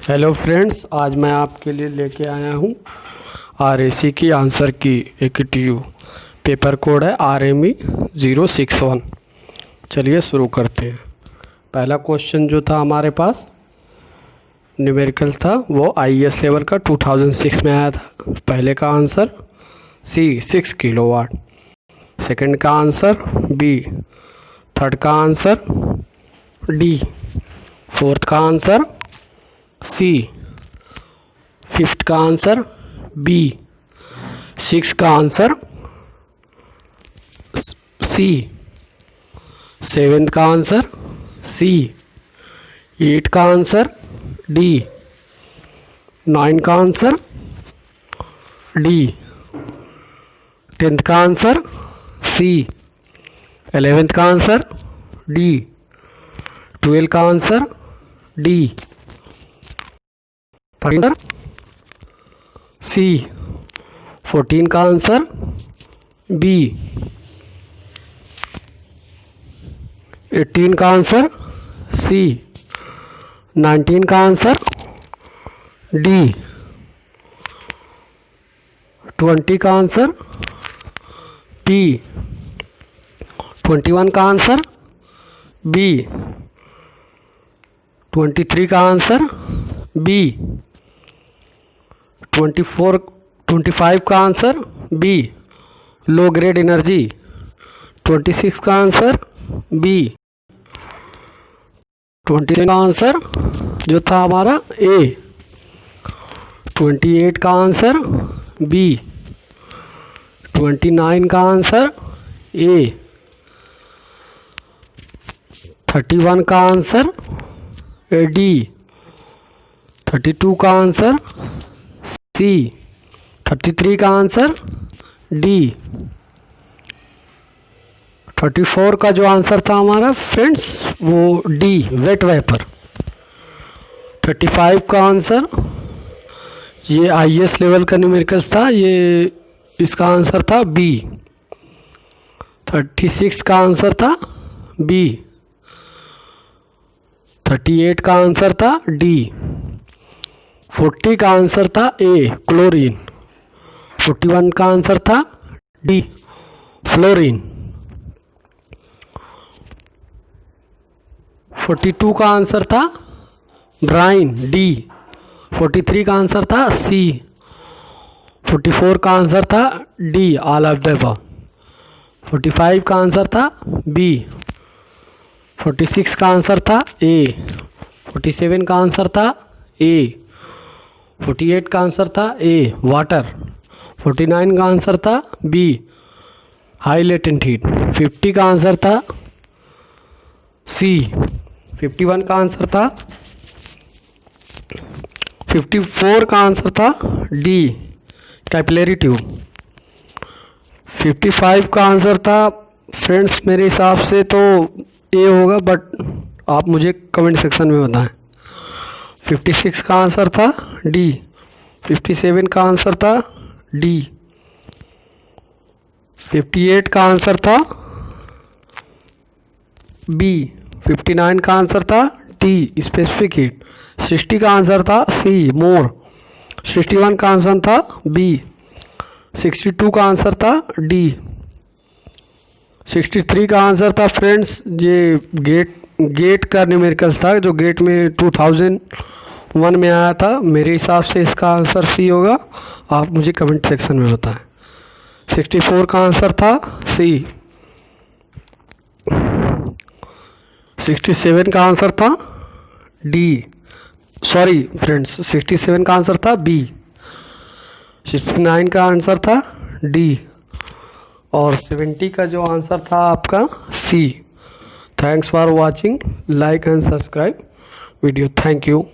Hello friends, आज मैं आपके लिए लेके आया हूँ RAC की आंसर की एक ट्यू। पेपर कोड है RME 061। चलिए शुरू करते हैं। पहला क्वेश्चन जो था हमारे पास न्यूमेरिकल था, वो IAS लेवल का 2006 में आया था। पहले का आंसर C 6 किलोवाट, सेकंड का आंसर B, थर्ड का आंसर D, फोर्थ का आंसर C, फिफ्थ का आंसर B, सिक्स का आंसर C, सेवेंथ का आंसर C, एट का आंसर D, नाइन का आंसर D, टेंथ का आंसर C, 11th का आंसर D, 12 का आंसर D, आंसर C, 14 का आंसर B, 18 का आंसर C, 19 का आंसर D, 20 का आंसर B, 21 का आंसर B, 23 का आंसर B, 25 का answer B, low grade energy. 26 का आंसर B, 27 का आंसर जो था हमारा A, 28 का आंसर B, 29 का आंसर A, 31 का आंसर D, 32 का आंसर C, 33 का आंसर D, 34 का जो आंसर था हमारा फ्रेंड्स वो D, वेट वेपर। 35 का आंसर ये IAS लेवल का न्यूमेरिकल्स था, ये इसका आंसर था B। 36 का आंसर था B। 38 का आंसर था D। 40 का आंसर था A, क्लोरीन। 41 का आंसर था D, फ्लोरीन। 42 का आंसर था ब्राइन D। 43 का आंसर था C। 44 का आंसर था D, all of the above. 45 का आंसर था B। 46 का आंसर था A। 47 का आंसर था A। 48 का आंसर था A, वाटर। 49 का आंसर था B, हाई लेटेंट हीट। 50 का आंसर था C। 51 का आंसर था 54 का आंसर था D, कैपिलरी ट्यूब। 55 का आंसर था फ्रेंड्स मेरे हिसाब से तो A होगा, बट आप मुझे कमेंट सेक्शन में बताएं। 56 का आंसर था D। 57 का आंसर था D। 58 का आंसर था B। 59 का आंसर था D, स्पेसिफिक हीट। 60 का आंसर था C, मोर। 61 का आंसर था B। 62 का आंसर था D। 63 का आंसर था फ्रेंड्स ये गेट का न्यूमेरिकल्स था, जो गेट में 2001 में आया था। मेरे हिसाब से इसका आंसर C होगा, आप मुझे कमेंट सेक्शन में बताएं। 64 का आंसर था C। 67 का आंसर था D, सॉरी फ्रेंड्स 67 का आंसर था B। 69 का आंसर था D और 70 का जो आंसर था आपका C। Thanks for watching, like and subscribe video. Thank you.